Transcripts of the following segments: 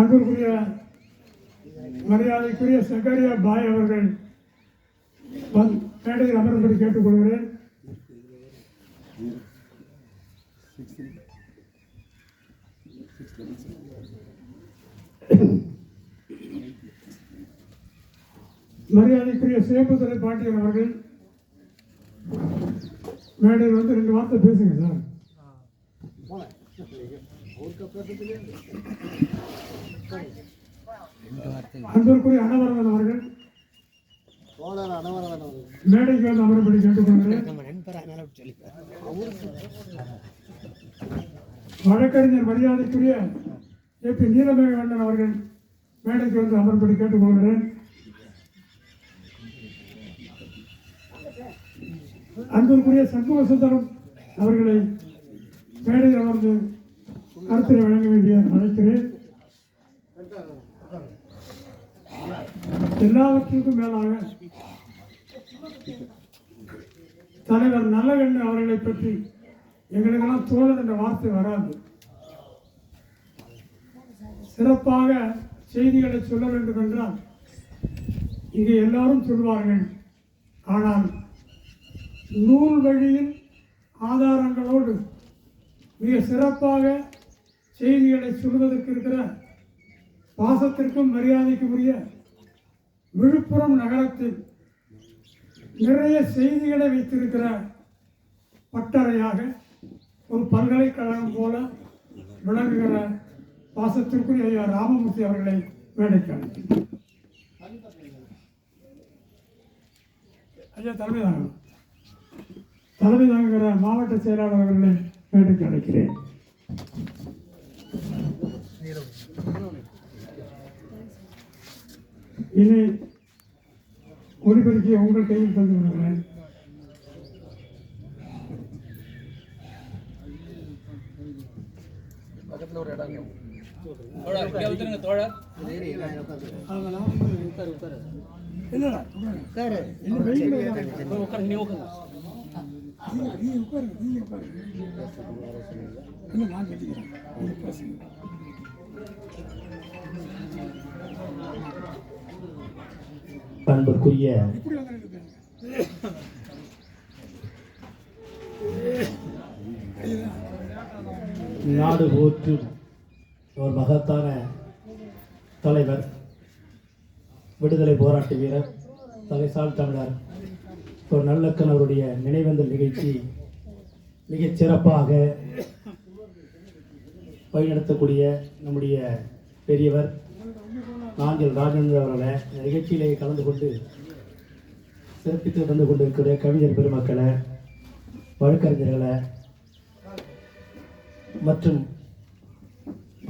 அன்பிற்குரிய மரியாதைக்குரிய சக்கரியா பாய் அவர்கள் மேடையில் அமரும்படி கேட்டுக்கொள்கிறேன். மரியாதைக்குரிய சேபுதுரை பாண்டியன் அவர்கள் மேடையில் வந்து 2 வார்த்தை பேசுங்க சார். அன்பிற்குரிய அனவரதன் அவர்கள் மேடைக்கு வந்து அமரும்படி கேட்டுக்கொள்கிறேன். வழக்கறிஞர் மரியாதைக்குரிய ஏபி நீலமேகவண்ணன் அவர்கள் மேடைக்கு வந்து அமரும்படி கேட்டுக்கொள்கிறேன். அன்பிற்குரிய சண்முக சுந்தரம் அவர்களை மேடையில் அமர்ந்து கருத்துரை வழங்க வேண்டிய அழைக்கிறேன். எல்லாவற்றிற்கும் மேலாக தலைவர் நல்லகண்ணு அவர்களை பற்றி எங்களுக்கெல்லாம் தோழர் என்ற வார்த்தை வராது. சிறப்பாக செய்திகளை சொல்ல வேண்டும் என்றால் இங்கே எல்லாரும் சொல்வார்கள். ஆனால் நூல் வழியில் ஆதாரங்களோடு மிக சிறப்பாக செய்திகளை சொல்வதற்கு இருக்கிற பாசத்திற்கும் மரியாதைக்கும் உரிய விழுப்புரம் நகரத்தில் நிறைய செய்திகளை வைத்திருக்கிற பட்டறையாக ஒரு பல்கலைக்கழகம் போல விளங்குகிற பாசத்திற்குரிய ஐயா ராமமூர்த்தி அவர்களை மேடைக்கு அழைக்கிறேன். ஐயா தலைமை தாங்குகிற மாவட்ட செயலாளர் அவர்களை மேடைக்கு அழைக்கிறேன். இனி ஒலிபெருக்கிய உங்கள் கையில் தந்து விடுகிறேன். பக்கத்தில் ஒரு இடம் அன்புக்குரிய நாடு போற்றும் ஒரு மகத்தான தலைவர், விடுதலை போராட்ட வீரர், தலைசால் தமிழர் ஒரு நல்லக்கன் அவருடைய நினைவேந்தல் நிகழ்ச்சி மிகச் சிறப்பாக வழிநடத்தக்கூடிய நம்முடைய பெரியவர் நாஞ்சில் ராஜேந்திர அவர்களை இந்த நிகழ்ச்சியிலே கலந்து கொண்டு சிறப்பித்து தந்து கொண்டிருக்கிற கவிஞர் பெருமக்களை, வழக்கறிஞர்களை மற்றும்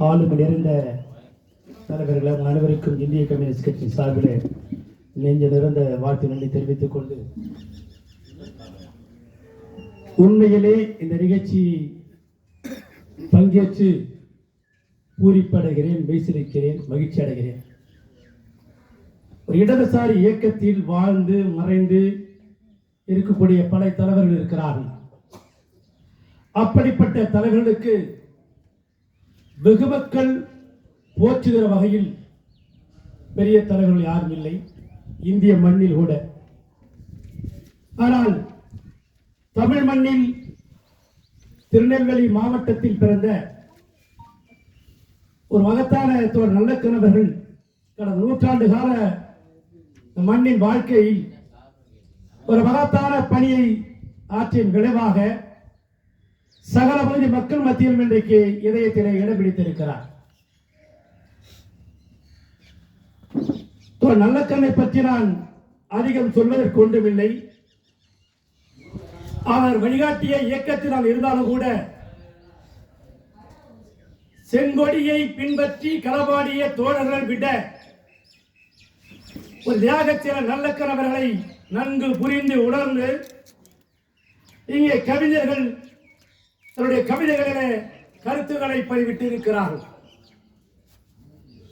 ஆளுமை நிறைந்த தலைவர்களை அனைவருக்கும் இந்திய கம்யூனிஸ்ட் கட்சி சார்பில் நெஞ்ச நிறைந்த வாழ்த்து நன்றி தெரிவித்துக் கொண்டு, உண்மையிலே இந்த நிகழ்ச்சி பங்கேற்று பூரிப்படைகிறேன், மெய்சிலிருக்கிறேன், மகிழ்ச்சி அடைகிறேன். ஒரு இடதுசாரி இயக்கத்தில் வாழ்ந்து மறைந்து இருக்கக்கூடிய பல தலைவர்கள் இருக்கிறார்கள். அப்படிப்பட்ட தலைவர்களுக்கு வெகு மக்கள் போற்றுகிற வகையில் பெரிய தலைவர்கள் யாரும் இல்லை இந்திய மண்ணில் கூட. ஆனால் தமிழ் மண்ணில் திருநெல்வேலி மாவட்டத்தில் பிறந்த ஒரு மகத்தான நல்லக்கணவர்கள் கடந்த 100 ஆண்டு கால மண்ணின் வாழ்க்கையில் ஒரு மகத்தான பணியை ஆற்றின் விளைவாக சகல பகுதி மக்கள் மத்தியில் இன்றைக்கு இதயத்திலே இடம் பிடித்திருக்கிறார். நல்லக்கண்ணை பற்றி நான் அதிகம் சொல்வதற்கு ஒன்றுமில்லை. அவர் வழிகாட்டிய இயக்கத்தினால் இருந்தாலும் கூட செங்கொடியை பின்பற்றி களவாடிய தோழர்கள் விட ஒரு தியாகத்தில நல்லக்கணவர்களை நன்கு புரிந்து உணர்ந்து இங்கே கவிஞர்கள் தன்னுடைய கவிதைகளிலே கருத்துக்களை பதிவிட்டு இருக்கிறார்கள்.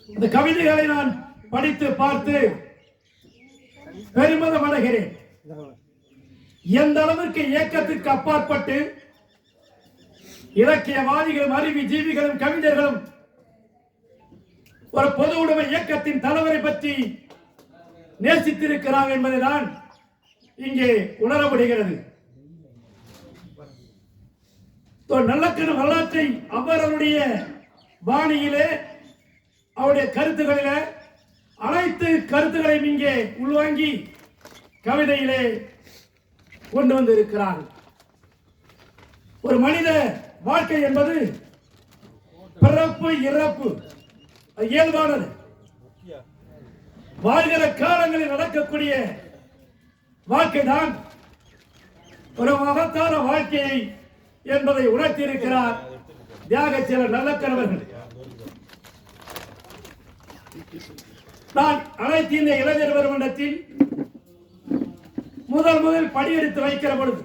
அந்த கவிதைகளை நான் படித்து பார்த்து பெருமிதம் அடைகிறேன். எந்த அளவிற்கு இயக்கத்திற்கு அப்பாற்பட்டு இலக்கியவாதிகளும் அறிவி ஜீவிகளும் கவிஞர்களும் ஒரு பொது உடைமை இயக்கத்தின் தலைவரை பற்றி நேசித்திருக்கிறார் என்பதுதான் இங்கே உணரப்படுகிறது. நல்லக்கண்ணு வரலாற்றை அவருடைய பாணியிலே அவருடைய கருத்துக்களிலே அனைத்து கருத்துக்களையும் இங்கே உள்வாங்கி கவிதையிலே கொண்டு வந்திருக்கிறார். ஒரு மனித வாழ்க்கை என்பது பிறப்பு இறப்பு இயல்பானது. வாழ்கிற காலங்களில் நடக்கக்கூடிய வாழ்க்கை தான் ஒரு மகத்தான வாழ்க்கையை என்பதை உணர்த்தியிருக்கிறார் தியாகச்சீலர் நல்லக்கணவர்கள். நான் அனைத்து இந்திய இளைஞர் மன்றத்தில் முதல் படியெடுத்து வைக்கிற பொழுது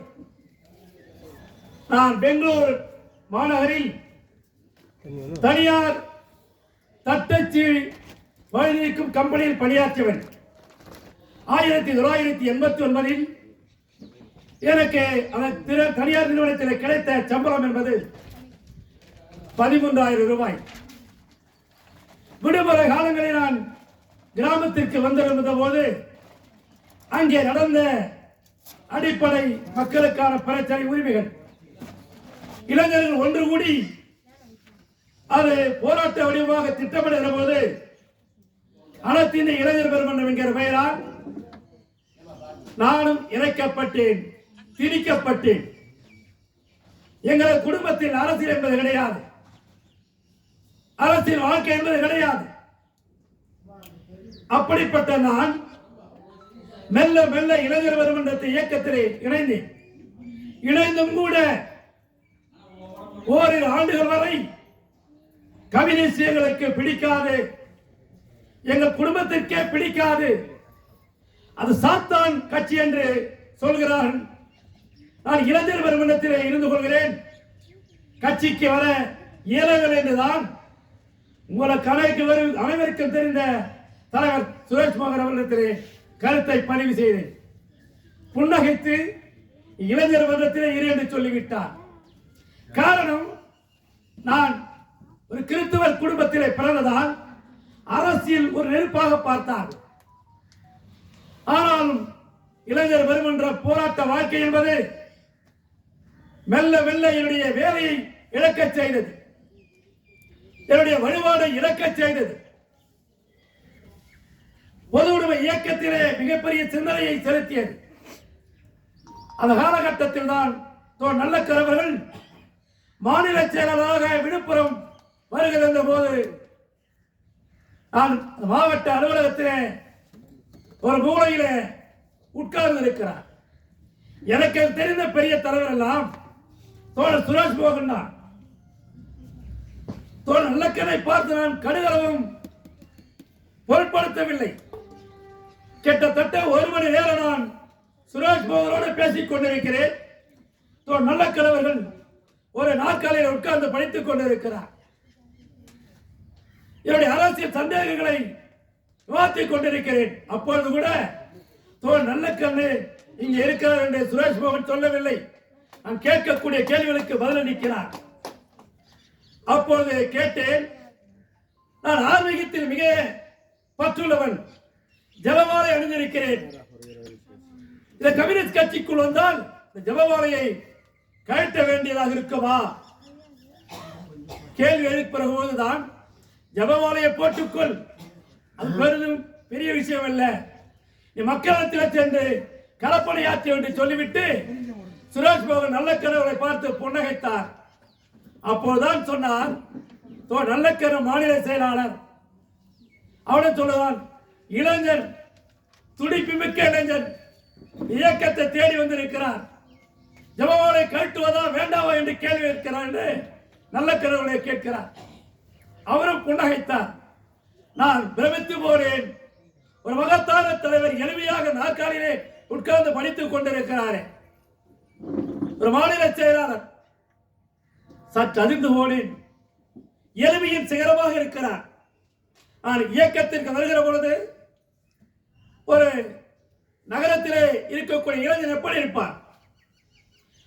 நான் பெங்களூர் மாநகரில் தனியார் தட்டச்சு வழிநீக்கும் கம்பெனியில் பணியாற்றியவன். 1989 எனக்கு அந்த தனியார் நிறுவனத்தில் கிடைத்த சம்பளம் என்பது 13,000 ரூபாய். விடுமுறை காலங்களில் நான் கிராமத்திற்கு வந்திருந்த போது அங்கே நடந்த அடிப்படை மக்களுக்கான பிரச்சனை உரிமைகள் இளைஞர்கள் ஒன்று கூடி அது போராட்ட வடிவமாக திட்டமிடுகிற போது அனைத்து இந்திய இளைஞர் பெருமன்றம் என்கிற பெயரால் நானும் இணைக்கப்பட்டேன், திணிக்கப்பட்டேன். எங்கள் குடும்பத்தில் அரசியல் என்பது கிடையாது, அரசியல் வாழ்க்கை என்பது கிடையாது. அப்படிப்பட்ட நான் மெல்ல மெல்ல இளைஞர் பெருமன்றத்தை இயக்கத்திலே இணைந்தேன். இணைந்தும் கூட ஓரிரு ஆண்டுகள் வரை கம்யூனிஸ்டுகளுக்கு பிடிக்காது, எங்கள் குடும்பத்திற்கே பிடிக்காது, அது சாத்தான் கட்சி என்று சொல்கிறார்கள். நான் இளைஞர் பெருமன்றத்திலே இருந்து கொள்கிறேன், கட்சிக்கு வர இயலவில்லை என்றுதான் உங்களை கணக்கு வரும் அனைவருக்கும் தெரிந்த தலைவர் சுரேஷ் மோகன் அவர்களிடத்திலே கருத்தை பதிவு செய்தேன். புன்னகைத்து இளைஞர் மன்றத்திலே இரு என்று சொல்லிவிட்டார். காரணம், நான் ஒரு கிறிஸ்தவர் குடும்பத்திலே பிறந்ததால் அரசியல் ஒரு நெருப்பாக பார்த்தார். ஆனாலும் இளைஞர் பெருமன்ற போராட்ட வாழ்க்கை என்பது மெல்ல மெல்ல என்னுடைய வேலையை இழக்கச் செய்தது, என்னுடைய வழிபாடை இழக்கச் செய்தது. பொது உடைமை இயக்கத்திலே மிகப்பெரிய சிந்தனையை செலுத்தியது. அந்த காலகட்டத்தில் தான் நல்லக்கரவர்கள் மாநில செயலராக விழுப்புரம் வருகிற போது நான் மாவட்ட அலுவலகத்திலே ஒரு மூலையில உட்கார்ந்து இருக்கிறார். எனக்கு தெரிந்த பெரிய தலைவர் எல்லாம் தோழர் சுரேஷ் மோகன் தான். தோழர் நல்லக்கனை பார்த்து நான் கடுகளவும் பொருட்படுத்தவில்லை. கிட்டத்தட்ட 1 மணி நேரம் நான் சுரேஷ் மோகனோடு பேசிக் கொண்டிருக்கிறேன். நல்லக்கணவர்கள் ஒரு நாற்காலியில் உட்கார்ந்து படித்துக் கொண்டிருக்கிறார். என்னுடைய அரசியல் சந்தேகங்களை விவாதித்துக் கொண்டிருக்கிறேன். அப்பொழுது கூட நல்லக்கண்ணு இங்கே இருக்கிறார் என்று சுரேஷ் மோகன் சொல்லவில்லை. நான் கேட்கக்கூடிய கேள்விகளுக்கு பதிலளிக்கிறார். அப்பொழுது கேட்டேன், நான் ஆன்மீகத்தில் மிக பற்றுள்ளவன், ஜபமாலை அணிந்திருக்கிறேன். இந்த கம்யூனிஸ்ட் கட்சிக்குள் வந்தால் இந்த ஜபமாலையை கழட்ட வேண்டியதாக இருக்குமா? கேள்வி எழுப்பிற போதுதான் ஜபமாலையை போட்டுக்கொள், அது பெரிதும் பெரிய விஷயம் அல்ல, நீ மக்களத்தில் சென்று களப்பணியாற்றி என்று சொல்லிவிட்டு சுரேஷ் மோகன் நல்லக்கணவரை பார்த்து புன்னகைத்தார். அப்போதுதான் சொன்னார், நல்லக்கண மாநில செயலாளர் அவனை சொல்லுவான், இளைஞர், துடிப்பு மிக்க இளைஞர் இயக்கத்தை தேடி வந்திருக்கிறார், ஜபமாலை கழட்டுவதா வேண்டாவா என்று கேள்வி இருக்கிறார் என்று நல்லக்கணவரை கேட்கிறார். அவரும் புன்னகைத்தார். நான் பிரமித்து போனேன். ஒரு மகத்தான தலைவர் எளிமையாக நாற்காலிலே உட்கார்ந்து படித்துக் கொண்டிருக்கிறாரே, ஒரு மாநில செயலாளர். சற்று அதிர்ந்து போனேன். எளிமையின் சிகரமாக இருக்கிறார். நான் இயக்கத்திற்கு வருகிற பொழுது ஒரு நகரத்திலே இருக்கக்கூடிய இளைஞன் எப்படி இருப்பார்,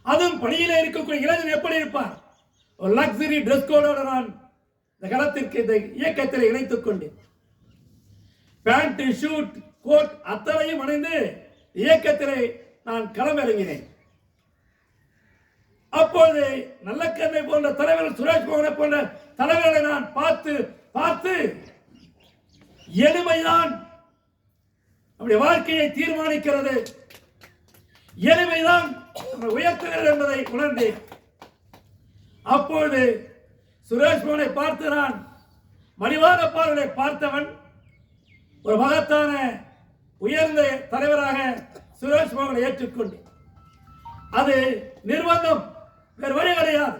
அதுவும் பணியிலே இருக்கக்கூடிய இளைஞன் எப்படி இருப்பார்? ஒரு லக்ஸரி டிரெஸ் கோடோடு நான் இந்த களத்திற்கு இந்த இயக்கத்தில் இணைத்துக் கொண்டேன். பேண்ட், ஷூட், கோட் அத்தனையும் அணிந்து இயக்கத்திலே நான் களமிறங்கினேன். அப்போது நல்லக்கண்ணை போன்ற தலைவர்கள், சுரேஷ் மோகனை போன்ற தலைவர்களை நான் பார்த்து பார்த்து எளிமைதான் நம்முடைய வாழ்க்கையை தீர்மானிக்கிறது, எளிமைதான் உயர்த்துகிறது என்பதை உணர்ந்தேன். அப்போது சுரேஷ் மோகனை பார்த்து நான் மணிவான பார்வையை பார்த்தவன், ஒரு மகத்தான உயர்ந்த தலைவராக சுரேஷ் மோகனை ஏற்றுக்கொண்டேன். அது நிர்பந்தம், வேறு வழி கிடையாது.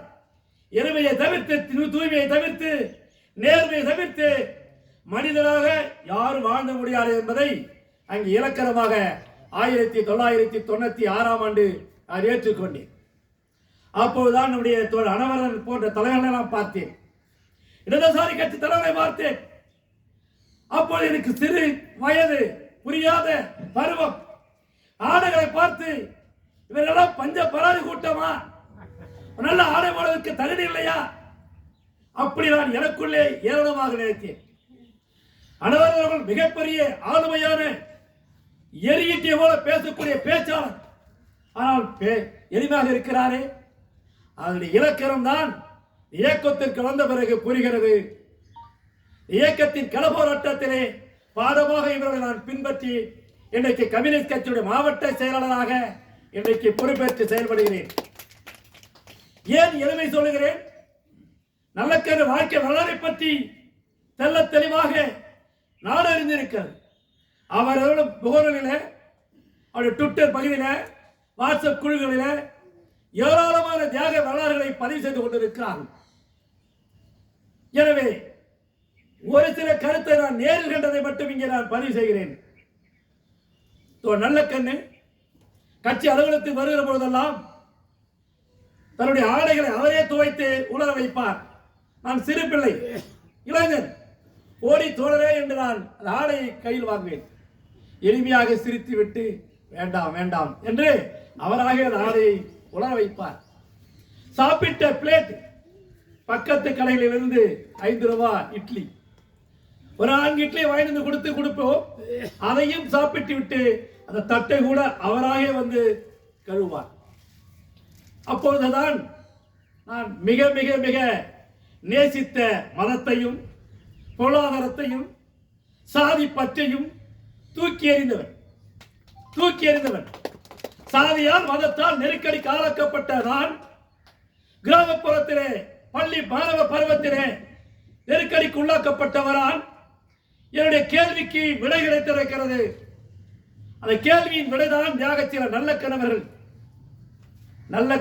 எளிமையை தவிர்த்து, தூய்மையை தவிர்த்து, நேர்மையை தவிர்த்து மனிதனாக யாரும் வாழ்ந்த முடியாது என்பதை அங்கு இலக்கணமாக 1996 ஆண்டு நான் ஏற்றுக்கொண்டேன். அப்போதுதான் நம்முடைய அனவரன் போன்ற தலைவர்களை நான் பார்த்தேன், இடதுசாரி கட்சி தலைவரை பார்த்தேன். அப்போது எனக்கு சிறு வயது, புரியாத பருவம். ஆடைகளை பார்த்து இவர்களெல்லாம் பஞ்ச பராதி கூட்டமா, நல்ல ஆடை போடுவதற்கு தகுதி இல்லையா, அப்படி நான் எனக்குள்ளே ஏளனமாக நினைத்தேன். அனவரவர்கள் மிகப்பெரிய ஆளுமையான எரியீட்டிய போல பேசக்கூடிய பேச்சாளர், ஆனால் எளிமையாக இருக்கிறாரே. அதனுடைய இலக்கணம் தான் இயக்கத்திற்கு வந்த பிறகு புரிகிறது. இயக்கத்தின் களப்போராட்டத்திலே பாடமாக இவர்களை நான் பின்பற்றி இன்றைக்கு கம்யூனிஸ்ட் கட்சியுடைய மாவட்ட செயலாளராக இன்றைக்கு பொறுப்பேற்று செயல்படுகிறேன். ஏன் எளிமை சொல்லுகிறேன்? நல்லக்கண்ணு வாழ்க்கை வரலாறை பற்றி தெல்ல தெளிவாக நாடு அறிந்திருக்கிறது. அவரோட முகநூலில், அவருடைய ட்விட்டர் பகுதியில், வாட்ஸ்அப் குழுக்களில் ஏராளமான தியாக வரலாறுகளை பதிவு செய்து கொண்டிருக்கிறார்கள். எனவே ஒரு சில கருத்தை நான் நேரில் கண்டதை மட்டும் இங்கே நான் பதிவு செய்கிறேன். நல்லக்கண்ணு கட்சி அலுவலகத்துக்கு வருகிற பொழுதெல்லாம் தன்னுடைய ஆடைகளை அவரே துவைத்து உலர வைப்பார். நான் சிறு பிள்ளை, இளைஞன், ஓடி தோழரே என்று நான் அந்த ஆடையை கையில் வாங்குவேன். எளிமையாக சிரித்து விட்டு வேண்டாம் வேண்டாம் என்று அவராக அந்த ஆடையை உலர வைப்பார். சாப்பிட்ட பிளேட் பக்கத்து கடைகளில் இருந்து 5 ரூபாய் இட்லி, ஒரு 4 இட்லி வாங்கி கொடுப்போம். அதையும் சாப்பிட்டு விட்டு அந்த தட்டை கூட அவராக வந்து கழுவார். அப்பொழுதுதான் நான் மிக மிக மிக நேசித்த மதத்தையும் பொருளாதாரத்தையும் சாதி பற்றையும் தூக்கி எறிந்தவன். சாதியால் மதத்தால் நெருக்கடி ஆளாக்கப்பட்ட நான் கிராமப்புறத்திலே பள்ளி மாணவ பருவத்திலே நெருக்கடிக்கு உள்ளாக்கப்பட்டவரால் என்னுடைய கேள்விக்கு விடை கிடைத்திருக்கிறது. அந்த கேள்வியின் விடைதான் தியாகத்தில் நல்ல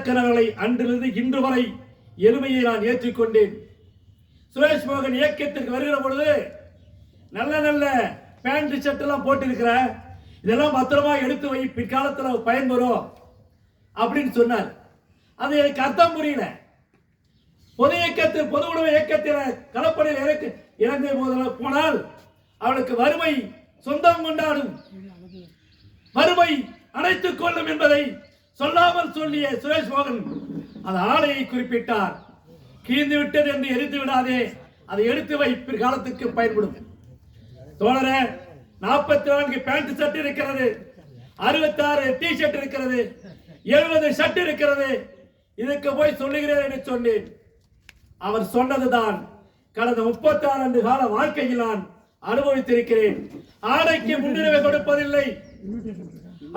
கணவர்களை அன்றிலிருந்து இன்று வரை எளிமையை நான் ஏற்றுக்கொண்டேன். சுரேஷ் மோகன் இயக்கத்திற்கு வருகிற பொழுது நல்ல நல்ல பேண்ட் ஷர்ட் எல்லாம் போட்டிருக்கிற, இதெல்லாம் பத்திரமா எடுத்து வை, பிற்காலத்தில் பயன்பெறும் அப்படின்னு சொன்னார். அது எனக்கு அர்த்தம் புரியல. பொது இயக்கத்தில், பொது உடைமை இயக்கத்தில் களப்பணியில் இறந்த போனால் அவளுக்கு வறுமை சொந்தம் கொண்டாடும், வறுமை அணைத்துக் கொள்ளும் என்பதை சொல்லாமல் சொல்லிய சுரேஷ் மோகன் அந்த ஆடையை குறிப்பிட்டார். கீழ்ந்து விட்டது என்று எரிந்து விடாதே, அதை எடுத்து வை, பிற்காலத்துக்கு பயன்படும். தோழரே, 44 பேண்ட் ஷர்ட் இருக்கிறது, 66 டி ஷர்ட் இருக்கிறது, 70 ஷர்ட் இருக்கிறது. இதுக்கு போய் சொல்லுகிறேன் என்று சொன்னேன். அவர் சொன்னதுதான் கடந்த 36 ஆண்டு கால வாழ்க்கையில் நான் அனுபவித்திருக்கிறேன். ஆடைக்கு முன்னுரிமை கொடுப்பதில்லை.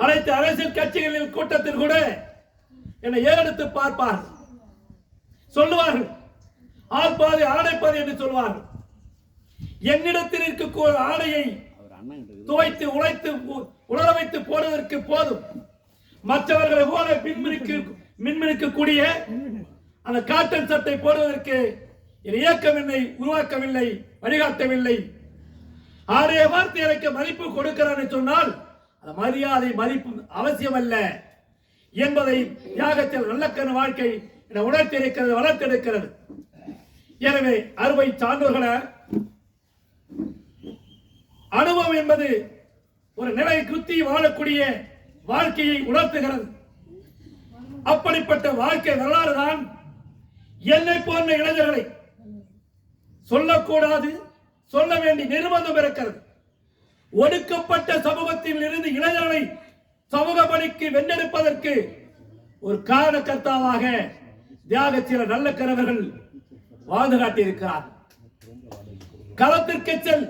அனைத்து அரசியல் கட்சிகளின் கூட்டத்தில் கூட என்னை ஏறெடுத்து பார்ப்பார், சொல்லுவார்கள் ஆள் பாதி ஆடை பாதி என்று சொல்வார்கள். என்னிடத்தில் இருக்க ஆடையை துவைத்து உழைத்து உலர வைத்து போடுவதற்கு போதும். மற்றவர்களை போல மின்மினுக்கக்கூடிய அந்த காட்டன் சட்டை போடுவதற்கு என் இயக்கம் என்னை உருவாக்கவில்லை, வழிகாட்டவில்லை. ஆடைய வார்த்தை எனக்கு மதிப்பு கொடுக்கிறான் சொன்னால் அந்த மரியாதை மதிப்பு அவசியம் அல்ல என்பதை தியாகத்தில் நல்லக்கண்ணு வாழ்க்கை உணர்த்திருக்கிறது, வளர்த்திருக்கிறது. எனவே அறுவை சான்றோர்கள அனுபவம் என்பது ஒரு நிலை குத்தி வாழக்கூடிய வாழ்க்கையை உணர்த்துகிறது. அப்படிப்பட்ட வாழ்க்கை வரலாறு தான் என்னை போன்ற இளைஞர்களை சொல்லக்கூடாது, சொல்ல வேண்டிய நிர்பந்தம் இருக்கிறது. ஒடுக்கப்பட்ட சமூகத்தில் இருந்து இளைஞர்களை சமூக பணிக்கு வென்றெடுப்பதற்கு ஒரு காரணகர்த்தாவாக தியாகச்சீலர் நல்லக்கரவர்கள் வாழ்ந்து காட்டியிருக்கிறார். களத்திற்கு செல்,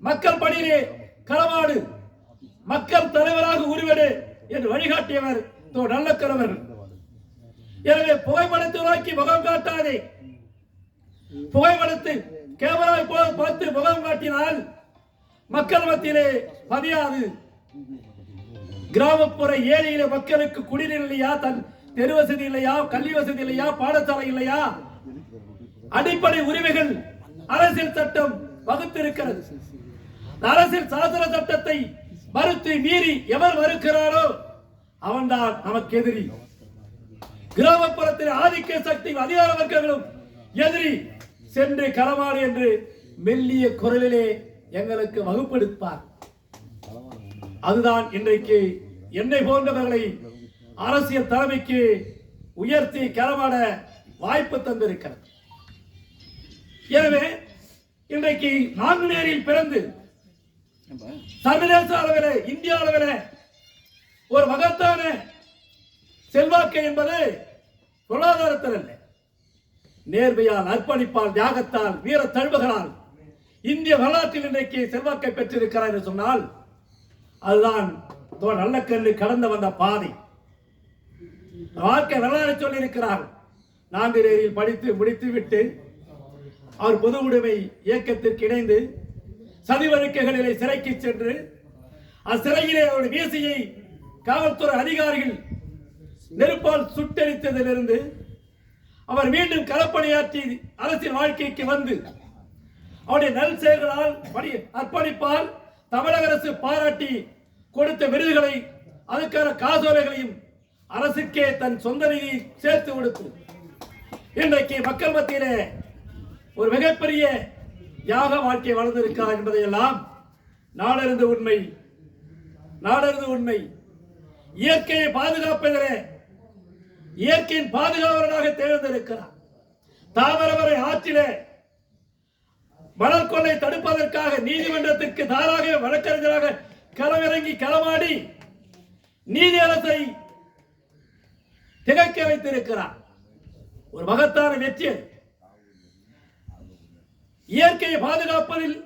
மக்கள் பணியிலே களமாடு, மக்கள் தலைவராக உருவெடு என்று வழிகாட்டியவர் நல்லக்கரவர்கள். எனவே புகைப்படத்தை நோக்கி முகம் காட்டாதே. புகைப்படத்தை கேமராவை பார்த்து முகம் காட்டினால் மக்கள் மத்தியிலே பதியாது. கிராமப்புற ஏழையில மக்களுக்கு குடிநீர் இல்லையா, தெரு வசதி இல்லையா, கல்வி வசதி இல்லையா, பாடசாலை இல்லையா? அடிப்படை உரிமைகள் அரசியல் சட்டம் வகுத்திருக்கிறது. அரசியல் சாசன சட்டத்தை மறுத்து மீறி எவர் மறுக்கிறாரோ அவன்தான் நமக்கு எதிரி. கிராமப்புறத்தில் ஆதிக்க சக்தி அதிகார வர்க்கங்களும் எதிரி. சென்று களமாடு என்று மெல்லிய குரலிலே எங்களுக்கு வகுப்படுத்தார். அதுதான் இன்றைக்கு என்னை போன்றவர்களை அரசியல் தலைமைக்கு உயர்த்தி களமாட வாய்ப்பு தந்திருக்கிறது. எனவே இன்றைக்கு நாங்குநேரில் பிறந்து சர்வதேச அளவில், இந்திய அளவில் ஒரு மகத்தான செல்வாக்கு என்பது பொருளாதாரத்தில் அல்ல, நேர்மையால், அர்ப்பணிப்பால், தியாகத்தால், வீர தழுவுகளால் இந்திய வரலாற்றில் இன்றைக்கு செல்வாக்கை பெற்றிருக்கிறார் என்று சொன்னால் அதுதான் நல்லக்கண்ணு கடந்து வந்த பாதை. வாழ்க்கை வரலாறு சொல்லி இருக்கிறார். நாங்குநேரில் படித்து முடித்து விட்டு அவர் பொது உடைமை இயக்கத்திற்கு இணைந்து சதி வழக்குகளிலே சிறைக்கு சென்று அச்சிறையிலே அவருடைய வீசியை காவல்துறை அதிகாரிகள் நெருப்பால் சுட்டெரித்ததிலிருந்து அவர் மீண்டும் களப்பணியாற்றி அரசியல் வாழ்க்கைக்கு வந்து அவருடைய நல் செயல்களால் அர்ப்பணிப்பால் தமிழக அரசு பாராட்டி கொடுத்த விருதுகளை, அதுக்கான காசோலைகளையும் அரசுக்கே தன் சொந்த நிதி சேர்த்து கொடுத்து இன்றைக்கு மக்கள் மத்தியிலே ஒரு மிகப்பெரிய யாக வாழ்க்கை வளர்ந்திருக்கிறார் என்பதையெல்லாம் நாடறிந்த உண்மை. நாடறிந்த உண்மை. இயற்கையை பாதுகாப்பதிலே இயற்கையின் பாதுகாவலராக தேர்ந்தெடுக்கிறார். தாமரவரை ஆற்றிலே மணல் கொள்ளை தடுப்பதற்காக நீதிமன்றத்திற்கு தாராக வழக்கறிஞராக களமிறங்கி களமாடி நீதி அரசை திகைக்க வைத்திருக்கிறார். ஒரு மகத்தான வெற்றி. இயற்கையை பாதுகாப்பதில்,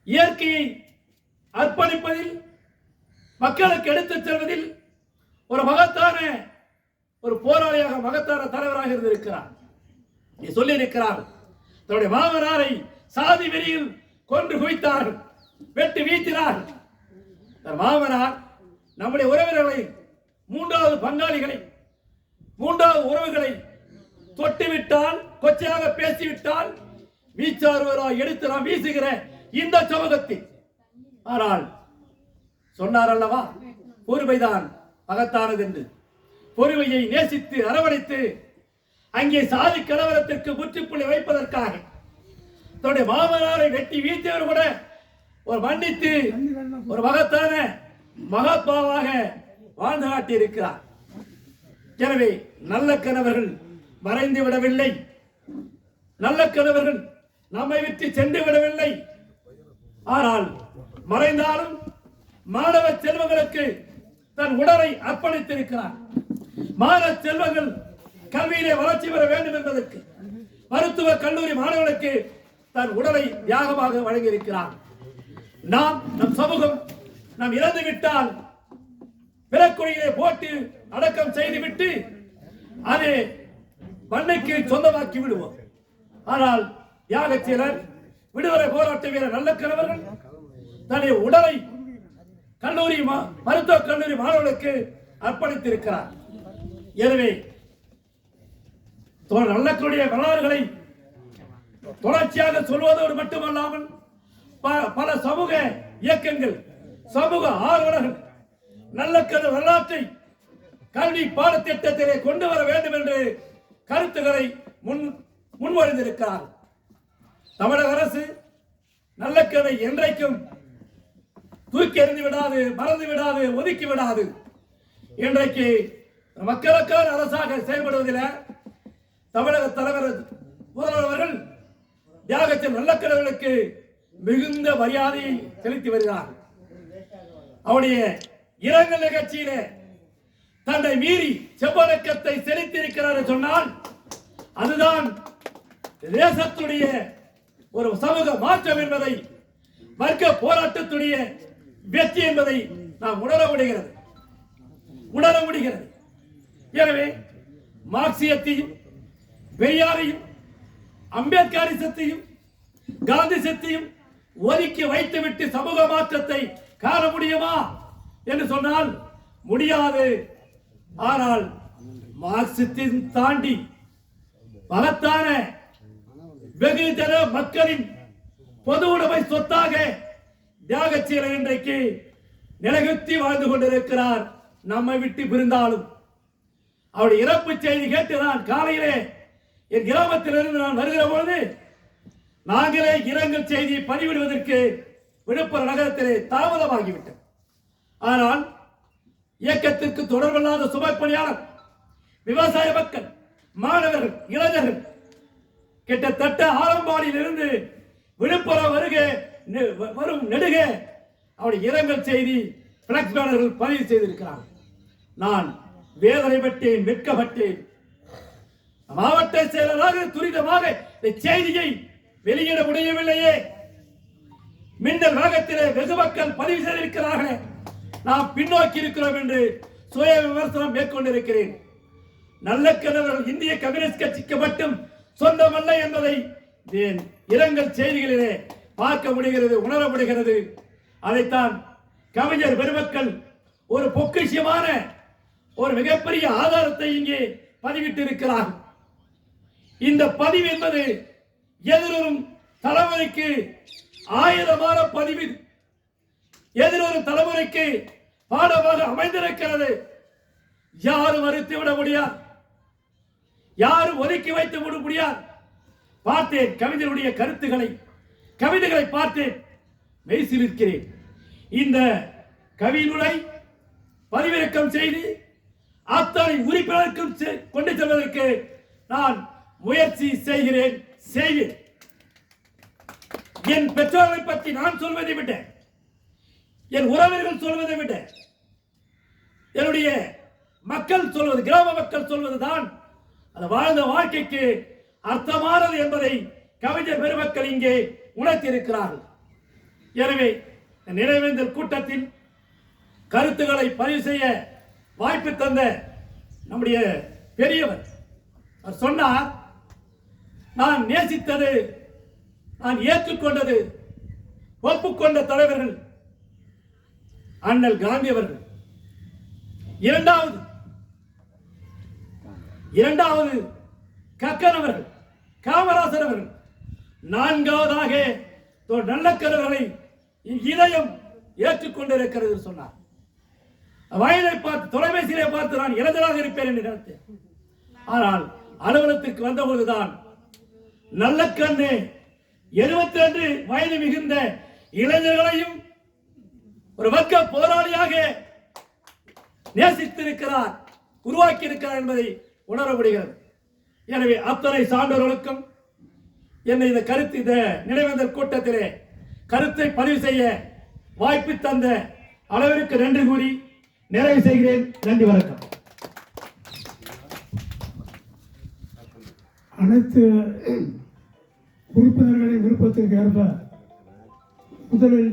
இயற்கையை அர்ப்பணிப்பதில், மக்களுக்கு எடுத்துச் செல்வதில் ஒரு மகத்தான ஒரு போராளியாக, மகத்தான தலைவராக இருந்திருக்கிறார். சொல்லி இருக்கிறார், தன்னுடைய மாமனாரை சாதி வெறியில் கொன்று குவித்தார்கள், வெட்டி வீழ்த்தினார்கள். மாமனார் நம்முடைய உறவினர்களை, மூன்றாவது பங்காளிகளை, மூன்றாவது உறவுகளை தொட்டுவிட்டால், கொச்சையாக பேசிவிட்டால் வீச்சாறுவராய் எடுத்து நாம் வீசுகிற இந்த சமூகத்தில். ஆனால் சொன்னார் அல்லவா, பொறுமைதான் மகத்தானது என்று. பொறுமையை நேசித்து அரவணைத்து அங்கே சாதி கலவரத்திற்கு முற்றுப்புள்ளி வைப்பதற்காக தன்னுடைய மாமனாரை வெட்டி வீழ்த்தியவர் கூட ஒரு மன்னித்து ஒரு மகத்தான மகாத்மாவாக வாழ்ந்து காட்டியிருக்கிறார். எனவே நல்ல கணவர்கள் மறைந்து விடவில்லை, நல்ல கணவர்கள் நம்மை விட்டு சென்று விடவில்லை. ஆனால் மறைந்தாலும் மாணவ செல்வங்களுக்கு தன் உடலை அர்ப்பணித்திருக்கிறார். மாணவ செல்வங்கள் கல்வியிலே வளர்ச்சி பெற வேண்டும் என்பதற்கு மருத்துவ கல்லூரி மாணவர்களுக்கு தன் உடலை தியாகமாக வழங்கியிருக்கிறார். நாம், நம் சமூகம் நாம் இறந்துவிட்டால் பிறக்குழியிலே போட்டு அடக்கம் செய்துவிட்டு அதை மண்ணுக்கு சொந்தமாக்கி விடுவோம். ஆனால் தியாகச்சீலர், விடுதலை போராட்ட வீரர் நல்ல கணவர்கள் தன்னுடைய உடலை கல்லூரி மருத்துவ கல்லூரி மாணவர்களுக்கு அர்ப்பணித்திருக்கிறார். எனவே நல்லக்கூடிய வரலாறுகளை தொடர்ச்சியாக சொல்வதோடு மட்டுமல்லாமல் பல சமூக இயக்கங்கள், சமூக ஆர்வலர்கள் நல்ல வரலாற்றை கல்வி பாடத்திட்டத்திலே கொண்டு வர வேண்டும் என்று கருத்துக்களை முன்மொழிந்திருக்கிறார். தமிழக அரசு நல்ல கதை என்றைக்கும் தூக்கி எறிந்து விடாது, மறந்து விடாது, ஒதுக்கி விடாது. இன்றைக்கு மக்களுக்கான அரசாக செயல்படுவதில் தமிழக தலைவர் முதல்வர்கள் தியாகத்தில் நல்லக்கடவுளுக்கு மிகுந்த மரியாதையை செலுத்தி வருகிறார். அவருடைய இரங்கல் நிகழ்ச்சியிலே தன்னை மீறி செவ்வணக்கத்தை செலுத்தியிருக்கிறார் சொன்னால் அதுதான் தேசத்துடைய ஒரு சமூக மாற்றம் என்பதை, வர்க்க போராட்டத்துடைய வெற்றி என்பதை நாம் உணர முடிகிறது. எனவே மார்க்சியத்தையும் பெரியாரையும் அம்பேத்கரிசத்தையும் காந்திசத்தையும் ஒதுக்கி வைத்துவிட்டு சமூக மாற்றத்தை காண முடியுமா என்று சொன்னால் முடியாது. ஆனால் மார்க்சியத்தின் தாண்டி மகத்தான வெகுஜன மக்களின் பொது உடைமை சொத்தாக தியாகச்சீலன் இன்றைக்கு நிலைகுத்தி வாழ்ந்து கொண்டிருக்கிறார். நம்மை விட்டு பிரிந்தாலும் அவருடைய இறப்பு செய்தி கேட்டு நான் காலையிலே என் கிராமத்திலிருந்து நான் வருகிற பொழுது நாங்களே இரங்கல் செய்தியை பதிவிடுவதற்கு விழுப்புரம் நகரத்திலே தாமதமாகிவிட்டது. ஆனால் இயக்கத்திற்கு தொடர்பில்லாத சுமைப்பணியாளர், விவசாய மக்கள், மாணவர்கள், இளைஞர்கள் கிட்டத்தட்ட ஆரம்பாடியில் இருந்து விழுப்புரம் வரும் நெடுக அவருடைய இரங்கல் செய்தி பிளக்ஸ் பேனர்கள் பதிவு செய்திருக்கிறார். நான் வேதனை பட்டேன், வெட்கப்பட்டேன். மாவட்ட செயலராக துரிதமாக இந்த செய்தியை வெளியிட முடியவில்லையே. மின்னல் வேகத்திலே வெகு மக்கள் பதிவு செய்திருக்கிறார்களே, நாம் பின்னோக்கி இருக்கிறோம் என்று சுய விமர்சனம் மேற்கொண்டிருக்கிறேன். நல்ல கணவர்கள் இந்திய கம்யூனிஸ்ட் கட்சிக்கு மட்டும் சொந்தமல்ல என்பதை இரங்கல் செய்திகளிலே பார்க்க முடிகிறது, உணர முடிகிறது. அதைத்தான் கவிஞர் பெருமக்கள் ஒரு பொக்கிஷமான ஒரு மிகப்பெரிய ஆதாரத்தை இங்கே பதிவிட்டு இருக்கிறார். இந்த பதிவு என்பது எதிர்வரும் தலைமுறைக்கு ஆயுதமான பதிவு, எதிர்வரும் தலைமுறைக்கு பாடமாக அமைந்திருக்கிறது. யாரும் மறுத்து விட முடியாது, யாரும் ஒதுக்கி வைத்து விட முடியாது. பார்த்தேன் கவிஞருடைய கவிதைகளை பார்த்தேன், மெய்சிலிருக்கிறேன். இந்த கவிநூலை பதிவிறக்கம் செய்து அத்தனை உறுப்பினருக்கும் கொண்டு செல்வதற்கு நான் முயற்சி செய்வேன். என் பெற்றோர்களை பற்றி நான் சொல்வதை விட, என் உறவினர்கள் சொல்வதை விட, என்னுடைய மக்கள் சொல்வது, கிராம மக்கள் சொல்வதுதான் அந்த வாழ்ந்த வாழ்க்கைக்கு அர்த்தமானது என்பதை கவிஞர் பெருமக்கள் இங்கே உணர்த்தியிருக்கிறார்கள். எனவே நிறைவேந்தல் கூட்டத்தில் கருத்துக்களை பதிவு செய்ய வாய்ப்பு தந்த நம்முடைய பெரியவர் அவர் சொன்னார், நான் நேசித்தது, நான் ஏற்றுக்கொண்டது, ஒப்புக்கொண்ட தலைவர்கள் அண்ணல் காந்தி அவர்கள், இரண்டாவது கக்கன் அவர்கள், காமராசர் அவர்கள், நான்காவதாக நல்லக்கரவர்களை இதயம் ஏற்றுக்கொண்டிருக்கிறது சொன்னார். வயதை பார்த்து, தொலைபேசியிலே பார்த்து நான் இளைஞராக இருப்பேன் என்று நினைத்தேன். ஆனால் அலுவலகத்திற்கு வந்தபோதுதான் நல்லக்கண்ணு 72 வயது மிகுந்த இளைஞர்களையும் ஒரு வர்க்க போராளியாக நேசித்திருக்கிறார், உருவாக்கி இருக்கிறார் என்பதை உணர முடிகிறது. எனவே அத்தனை சான்றோர்களுக்கும் என்னை இந்த நினைவேந்தல் கூட்டத்திலே கருத்தை பதிவு செய்ய வாய்ப்பு தந்த அளவிற்கு நன்றி கூறி நிறைவு செய்கிறேன். நன்றி, வணக்கம். அனைத்து உறுப்பினர்களின் விருப்பத்திற்கு ஏற்ப முதலில்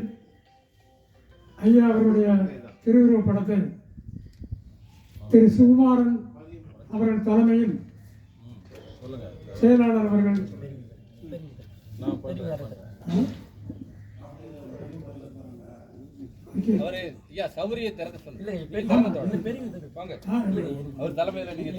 ஐயா அவருடைய திருவுருவப் படத்தை திரு சுகுமாரன் அவர்கள் தலைமையில் செயலாளர் அவர்கள் சௌரிய திறக்க சொல்லுங்க. அவர் தலைமையில நீங்க